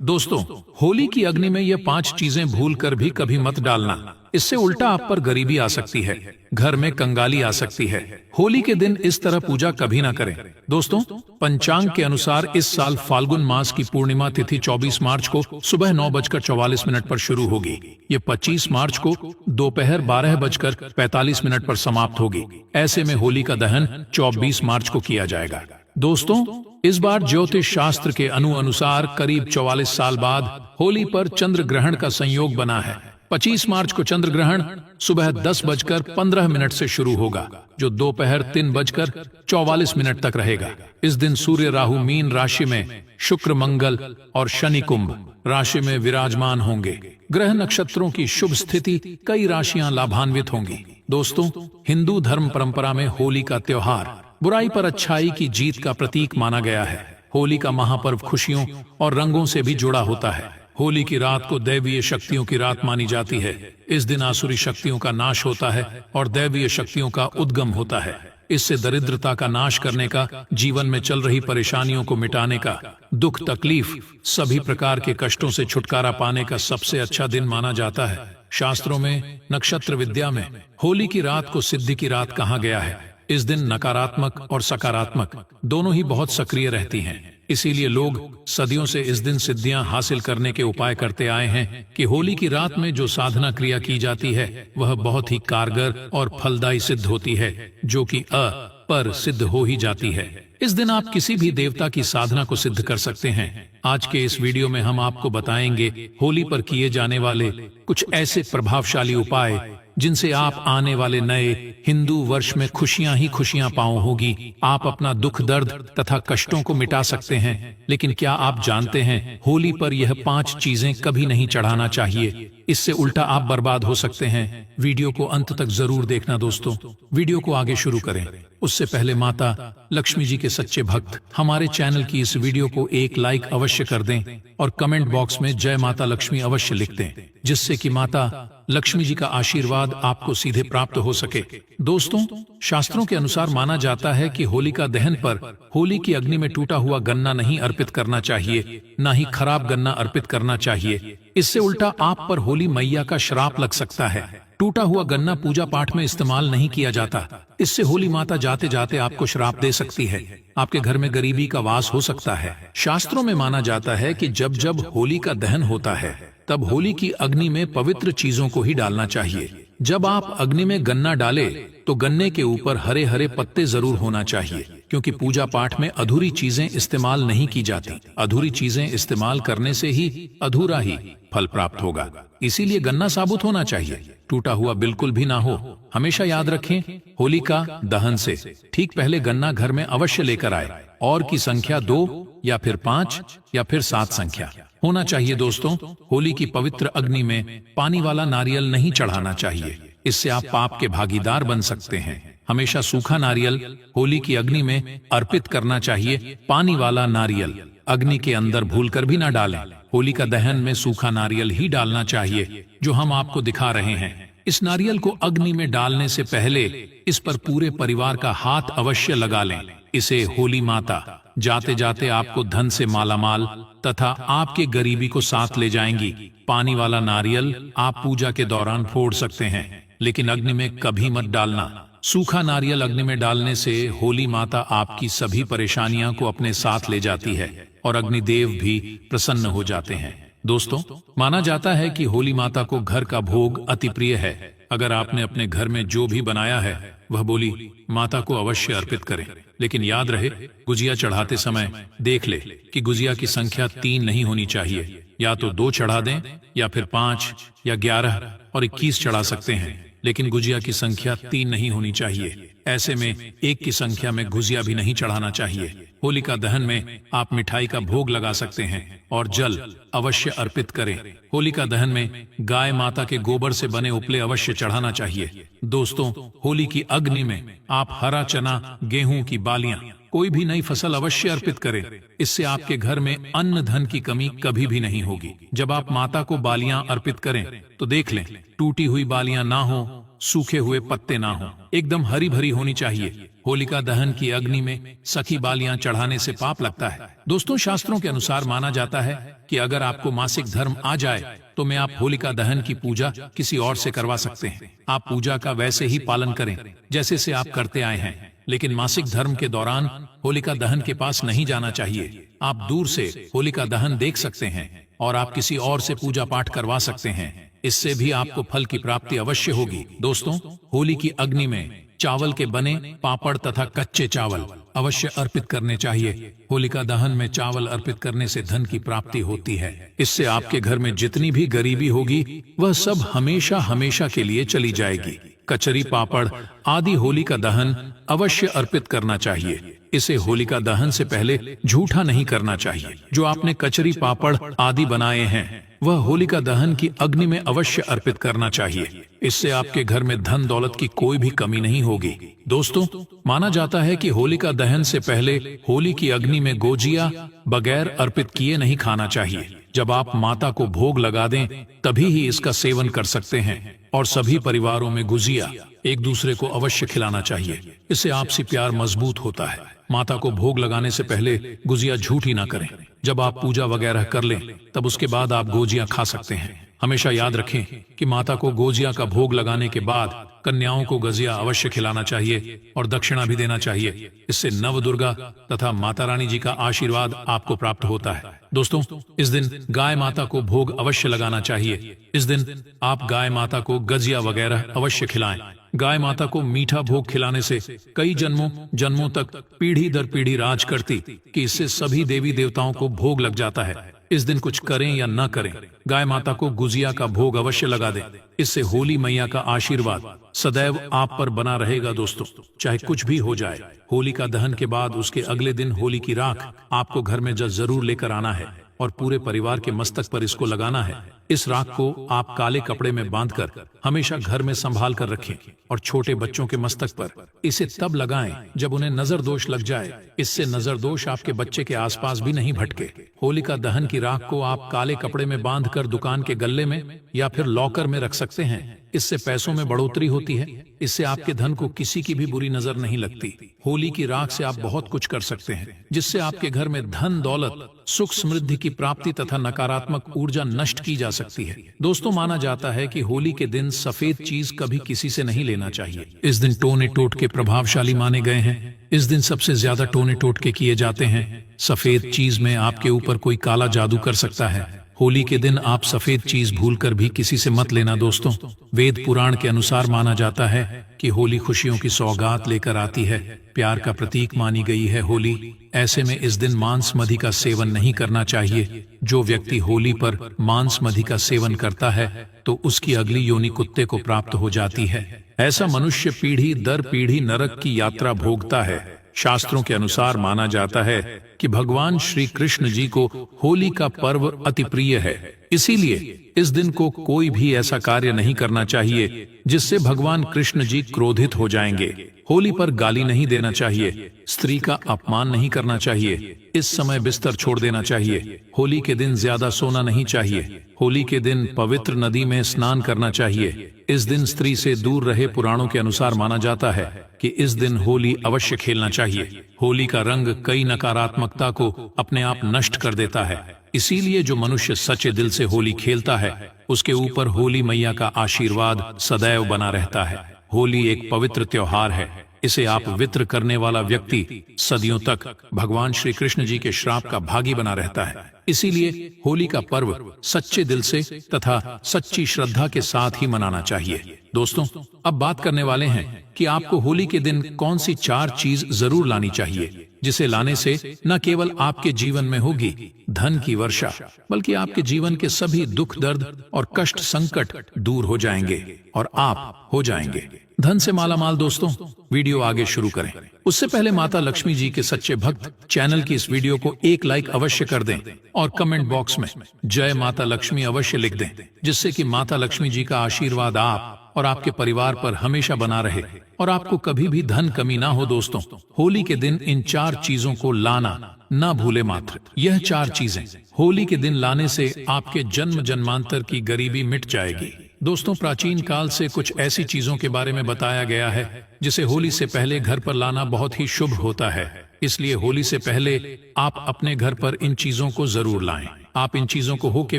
दोस्तों, होली की अग्नि में ये 5 चीजें भूल कर भी कभी मत डालना। इससे उल्टा आप पर गरीबी आ सकती है, घर में कंगाली आ सकती है। होली के दिन इस तरह पूजा कभी ना करें। दोस्तों, पंचांग के अनुसार इस साल फाल्गुन मास की पूर्णिमा तिथि 24 मार्च को सुबह 9:44 पर शुरू होगी। ये 25 मार्च को दोपहर 12:45 पर समाप्त होगी। ऐसे में होली का दहन 24 मार्च को किया जाएगा। दोस्तों, इस बार ज्योतिष शास्त्र के अनुसार करीब 44 साल बाद होली पर चंद्र ग्रहण का संयोग बना है। 25 मार्च को चंद्र ग्रहण सुबह 10:15 से शुरू होगा, जो दोपहर 3:44 तक रहेगा। इस दिन सूर्य राहु मीन राशि में, शुक्र मंगल और शनि कुंभ राशि में विराजमान होंगे। ग्रह नक्षत्रों की शुभ स्थिति, कई राशियां लाभान्वित होंगी। दोस्तों, हिंदू धर्म परंपरा में होली का त्योहार बुराई पर अच्छाई की जीत का प्रतीक माना गया है। होली का महापर्व खुशियों और रंगों से भी जुड़ा होता है। होली की रात को दैवीय शक्तियों की रात मानी जाती है। इस दिन आसुरी शक्तियों का नाश होता है और दैवीय शक्तियों का उद्गम होता है। इससे दरिद्रता का नाश करने का, जीवन में चल रही परेशानियों को मिटाने का, दुख तकलीफ सभी प्रकार के कष्टों से छुटकारा पाने का सबसे अच्छा दिन माना जाता है। शास्त्रों में नक्षत्र विद्या में होली की रात को सिद्धि की रात कहा गया है। इस दिन नकारात्मक और सकारात्मक दोनों ही बहुत सक्रिय रहती हैं। इसीलिए लोग सदियों से इस दिन सिद्धियां हासिल करने के उपाय करते आए हैं कि होली की रात में जो साधना क्रिया की जाती है वह बहुत ही कारगर और फलदायी सिद्ध होती है, जो कि पर सिद्ध हो ही जाती है। इस दिन आप किसी भी देवता की साधना को सिद्ध कर सकते हैं। आज के इस वीडियो में हम आपको बताएंगे होली पर किए जाने वाले कुछ ऐसे प्रभावशाली उपाय जिनसे आप आने वाले नए हिंदू वर्ष में खुशियां ही खुशियां पाओ होगी। आप अपना दुख दर्द तथा कष्टों को मिटा सकते हैं। लेकिन क्या आप जानते हैं, होली पर यह 5 चीजें कभी नहीं चढ़ाना चाहिए। इससे उल्टा आप बर्बाद हो सकते हैं। वीडियो को अंत तक जरूर देखना। दोस्तों, वीडियो को आगे शुरू करें उससे पहले माता लक्ष्मी जी के सच्चे भक्त हमारे चैनल की इस वीडियो को एक लाइक अवश्य कर दें और कमेंट बॉक्स में जय माता लक्ष्मी अवश्य लिख दें, जिससे कि माता लक्ष्मी जी का आशीर्वाद आपको सीधे प्राप्त हो सके। दोस्तों, शास्त्रों के अनुसार माना जाता है कि होलिका दहन पर होली की अग्नि में टूटा हुआ गन्ना नहीं अर्पित करना चाहिए, न ही खराब गन्ना अर्पित करना चाहिए। इससे उल्टा आप पर होली मैया का श्राप लग सकता है। टूटा हुआ गन्ना पूजा पाठ में इस्तेमाल नहीं किया जाता। इससे होली माता जाते जाते आपको श्राप दे सकती है। आपके घर में गरीबी का वास हो सकता है। शास्त्रों में माना जाता है कि जब जब होली का दहन होता है तब होली की अग्नि में पवित्र चीजों को ही डालना चाहिए। जब आप अग्नि में गन्ना डालें तो गन्ने के ऊपर हरे हरे पत्ते जरूर होना चाहिए, क्योंकि पूजा पाठ में अधूरी चीजें इस्तेमाल नहीं की जाती। अधूरी चीजें इस्तेमाल करने से ही अधूरा ही फल प्राप्त होगा। इसीलिए गन्ना साबुत होना चाहिए, टूटा हुआ बिल्कुल भी ना हो। हमेशा याद रखें, होली का दहन से ठीक पहले गन्ना घर में अवश्य लेकर आए। और की संख्या 2 या फिर 5 या फिर 7 संख्या होना चाहिए। दोस्तों, होली की पवित्र अग्नि में पानी वाला नारियल नहीं चढ़ाना चाहिए। इससे आप पाप के भागीदार बन सकते हैं। हमेशा सूखा नारियल होली की अग्नि में अर्पित करना चाहिए। पानी वाला नारियल अग्नि के अंदर भूलकर भी ना डालें। होली का दहन में सूखा नारियल ही डालना चाहिए, जो हम आपको दिखा रहे हैं। इस नारियल को अग्नि में डालने से पहले इस पर पूरे परिवार का हाथ अवश्य लगा लें। इसे होली माता जाते जाते आपको धन से मालामाल तथा आपके गरीबी को साथ ले जाएंगी। पानी वाला नारियल आप पूजा के दौरान फोड़ सकते हैं, लेकिन अग्नि में कभी मत डालना। सूखा नारियल अग्नि में डालने से होली माता आपकी सभी परेशानियां को अपने साथ ले जाती है और अग्निदेव भी प्रसन्न हो जाते हैं। दोस्तों, माना जाता है कि होली माता को घर का भोग अति प्रिय है। अगर आपने अपने घर में जो भी बनाया है वह बोली माता को अवश्य अर्पित करें। लेकिन याद रहे, गुजिया चढ़ाते समय देख ले कि गुजिया की संख्या 3 नहीं होनी चाहिए। या तो 2 चढ़ा दें या फिर 5 या 11 और 21 चढ़ा सकते हैं, लेकिन गुजिया की संख्या 3 नहीं होनी चाहिए। ऐसे में 1 की संख्या में गुजिया भी नहीं चढ़ाना चाहिए। होलिका दहन में आप मिठाई का भोग लगा सकते हैं और जल अवश्य अर्पित करें। होलिका दहन में गाय माता के गोबर से बने उपले अवश्य चढ़ाना चाहिए। दोस्तों, होली की अग्नि में आप हरा चना, गेहूं की बालियां, कोई भी नई फसल अवश्य अर्पित करें। इससे आपके घर में अन्न धन की कमी कभी भी नहीं होगी। जब आप माता को बालियां अर्पित करें तो देख लें, टूटी हुई बालियां ना हो सूखे हुए पत्ते ना हो, एकदम हरी भरी होनी चाहिए। होलिका दहन की अग्नि में सखी बालियां चढ़ाने से पाप लगता है। दोस्तों, शास्त्रों के अनुसार माना जाता है कि अगर आपको मासिक धर्म आ जाए तो मैं आप होलिका दहन की पूजा किसी और से करवा सकते हैं। आप पूजा का वैसे ही पालन करें जैसे से आप करते आए हैं, लेकिन मासिक धर्म के दौरान होलिका दहन के पास नहीं जाना चाहिए। आप दूर से होलिका दहन देख सकते हैं और आप किसी और से पूजा पाठ करवा सकते हैं। इससे भी आपको फल की प्राप्ति अवश्य होगी। दोस्तों, होली की अग्नि में चावल के बने पापड़ तथा कच्चे चावल अवश्य अर्पित करने चाहिए। होलिका दहन में चावल अर्पित करने से धन की प्राप्ति होती है। इससे आपके घर में जितनी भी गरीबी होगी वह सब हमेशा हमेशा के लिए चली जाएगी। कचरी पापड़ आदि होलिका दहन अवश्य अर्पित करना चाहिए। इसे होलिका दहन से पहले झूठा नहीं करना चाहिए। जो आपने कचरी पापड़ आदि बनाए हैं वह होलिका दहन की अग्नि में अवश्य अर्पित करना चाहिए। इससे आपके घर में धन दौलत की कोई भी कमी नहीं होगी। दोस्तों, माना जाता है कि होलिका दहन से पहले होली की अग्नि में गोजिया बगैर अर्पित किए नहीं खाना चाहिए। जब आप माता को भोग लगा दें तभी ही इसका सेवन कर सकते हैं। और सभी परिवारों में गुजिया एक दूसरे को अवश्य खिलाना चाहिए। इससे आपसी प्यार मजबूत होता है। माता को भोग लगाने से पहले गुजिया झूठी ना करें। जब आप पूजा वगैरह कर लें तब उसके बाद आप गोजिया खा सकते हैं। हमेशा याद रखें कि माता को गोजिया का भोग लगाने के बाद कन्याओं को गजिया अवश्य खिलाना चाहिए और दक्षिणा भी देना चाहिए। इससे नव दुर्गा तथा माता रानी जी का आशीर्वाद आपको प्राप्त होता है। दोस्तों, इस दिन गाय माता को भोग अवश्य लगाना चाहिए। इस दिन आप गाय माता को गजिया वगैरह अवश्य खिलाएं। गाय माता को मीठा भोग खिलाने से कई जन्मों तक पीढ़ी दर पीढ़ी राज करती कि इससे सभी देवी देवताओं को भोग लग जाता है। इस दिन कुछ करें या न करें, गाय माता को गुजिया का भोग अवश्य लगा दें। इससे होली मैया का आशीर्वाद सदैव आप पर बना रहेगा। दोस्तों, चाहे कुछ भी हो जाए, होली का दहन के बाद उसके अगले दिन होली की राख आपको घर में जरूर लेकर आना है और पूरे परिवार के मस्तक पर इसको लगाना है। इस राख को आप काले कपड़े में बांधकर हमेशा घर में संभाल कर रखें और छोटे बच्चों के मस्तक पर इसे तब लगाएं जब उन्हें नजर दोष लग जाए। इससे नजर दोष आपके बच्चे के आसपास भी नहीं भटके। होलिका दहन की राख को आप काले कपड़े में बांधकर दुकान के गल्ले में या फिर लॉकर में रख सकते हैं। इससे पैसों में बढ़ोतरी होती है। इससे आपके धन को किसी की भी बुरी नजर नहीं लगती। होली की राख से आप बहुत कुछ कर सकते हैं, जिससे आपके घर में धन दौलत सुख समृद्धि की प्राप्ति तथा नकारात्मक ऊर्जा नष्ट की जा सकती है। दोस्तों, माना जाता है कि होली के दिन सफेद चीज कभी किसी से नहीं लेना चाहिए। इस दिन टोने टोटके प्रभावशाली माने गए हैं। इस दिन सबसे ज्यादा टोने टोटके किए जाते हैं। सफेद चीज में आपके ऊपर कोई काला जादू कर सकता है। होली के दिन आप सफेद चीज भूलकर भी किसी से मत लेना। दोस्तों, वेद पुराण के अनुसार माना जाता है कि होली खुशियों की सौगात लेकर आती है, प्यार का प्रतीक मानी गई है होली। ऐसे में इस दिन मांस मदि का सेवन नहीं करना चाहिए। जो व्यक्ति होली पर मांस मदि का सेवन करता है तो उसकी अगली योनि कुत्ते को प्राप्त हो जाती है। ऐसा मनुष्य पीढ़ी दर पीढ़ी नरक की यात्रा भोगता है। शास्त्रों के अनुसार माना जाता है कि भगवान श्री कृष्ण जी को होली का पर्व अति प्रिय है। इसीलिए इस दिन को कोई भी ऐसा कार्य नहीं करना चाहिए जिससे भगवान कृष्ण जी क्रोधित हो जाएंगे। होली पर गाली नहीं देना चाहिए। स्त्री का अपमान नहीं करना चाहिए। इस समय बिस्तर छोड़ देना चाहिए। होली के दिन ज्यादा सोना नहीं चाहिए। होली के दिन पवित्र नदी में स्नान करना चाहिए। इस दिन स्त्री से दूर रहे। पुराणों के अनुसार माना जाता है कि इस दिन होली अवश्य खेलना चाहिए। होली का रंग कई नकारात्मकता को अपने आप नष्ट कर देता है। इसीलिए जो मनुष्य सच्चे दिल से होली खेलता है उसके ऊपर होली मैया का आशीर्वाद सदैव बना रहता है। होली एक पवित्र त्योहार है। इसे आप वित्र करने वाला व्यक्ति सदियों तक भगवान श्री कृष्ण जी के श्राप का भागी बना रहता है। इसीलिए होली का पर्व सच्चे दिल से तथा सच्ची श्रद्धा के साथ ही मनाना चाहिए। दोस्तों, अब बात करने वाले हैं कि आपको होली के दिन कौन सी 4 चीज जरूर लानी चाहिए, जिसे लाने से न केवल आपके जीवन में होगी धन की वर्षा, बल्कि आपके जीवन के सभी दुख दर्द और कष्ट संकट दूर हो जाएंगे और आप हो जाएंगे धन से मालामाल। दोस्तों, वीडियो आगे शुरू करें उससे पहले माता लक्ष्मी जी के सच्चे भक्त चैनल की इस वीडियो को एक लाइक अवश्य कर दें और कमेंट बॉक्स में जय माता लक्ष्मी अवश्य लिख दें, जिससे कि माता लक्ष्मी जी का आशीर्वाद आप और आपके परिवार पर हमेशा बना रहे और आपको कभी भी धन कमी ना हो। दोस्तों, होली के दिन इन 4 चीजों को लाना ना भूले मात्र। यह 4 चीजें होली के दिन लाने से आपके जन्म जन्मांतर की गरीबी मिट जाएगी। दोस्तों, प्राचीन काल से कुछ ऐसी चीजों के बारे में बताया गया है जिसे होली से पहले घर पर लाना बहुत ही शुभ होता है। इसलिए होली से पहले आप अपने घर पर इन चीजों को जरूर लाएं। आप इन चीजों को हो के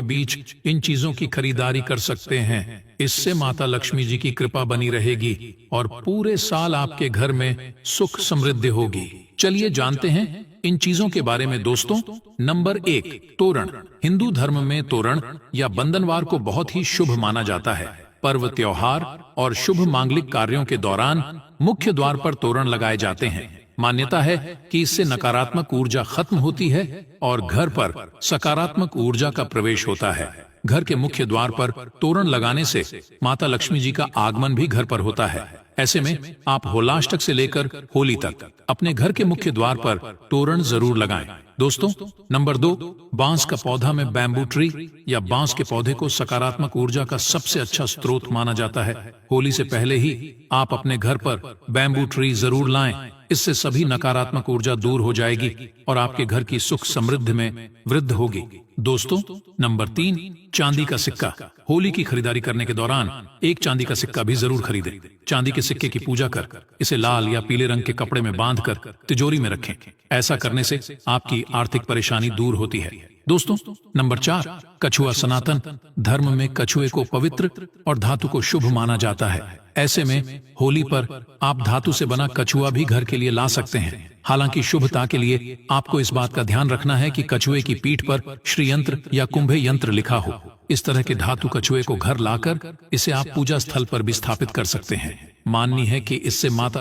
बीच इन चीजों की खरीदारी कर सकते हैं। इससे माता लक्ष्मी जी की कृपा बनी रहेगी और पूरे साल आपके घर में सुख समृद्धि होगी। चलिए जानते हैं इन चीजों के बारे में दोस्तों। नंबर 1, तोरण। हिंदू धर्म में तोरण या बंधनवार को बहुत ही शुभ माना जाता है। पर्व, त्योहार और शुभ मांगलिक कार्यों के दौरान मुख्य द्वार पर तोरण लगाए जाते हैं। मान्यता है कि इससे नकारात्मक ऊर्जा खत्म होती है और घर पर सकारात्मक ऊर्जा का प्रवेश होता है। घर के मुख्य द्वार पर तोरण लगाने से माता लक्ष्मी जी का आगमन भी घर पर होता है। ऐसे में आप होलाष्टक से लेकर होली तक अपने घर के मुख्य द्वार पर तोरण जरूर लगाएं। दोस्तों, नंबर 2, बांस का पौधा में बैम्बू ट्री या बांस के पौधे को सकारात्मक ऊर्जा का सबसे अच्छा स्रोत माना जाता है। होली से पहले ही आप अपने घर पर बैम्बू ट्री जरूर लाएं। इससे सभी नकारात्मक ऊर्जा दूर हो जाएगी और आपके घर की सुख समृद्धि में वृद्धि होगी। दोस्तों, नंबर 3, चांदी का सिक्का। होली की खरीदारी करने के दौरान एक चांदी का सिक्का भी जरूर खरीदें। चांदी के सिक्के की पूजा कर इसे लाल या पीले रंग के कपड़े में बांधकर तिजोरी में रखें। ऐसा करने से आपकी आर्थिक परेशानी दूर होती है। दोस्तों, नंबर 4, कछुआ। सनातन धर्म में कछुए को पवित्र और धातु को शुभ माना जाता है। ऐसे में होली पर आप धातु से बना कछुआ भी घर के लिए ला सकते हैं। हालांकि शुभता के लिए आपको इस बात का ध्यान रखना है कि कछुए की पीठ पर श्री यंत्र या कुंभे यंत्र लिखा हो। इस तरह के धातु कछुए को घर लाकर इसे आप पूजा स्थल पर भी स्थापित कर सकते हैं। माननी है कि इससे माता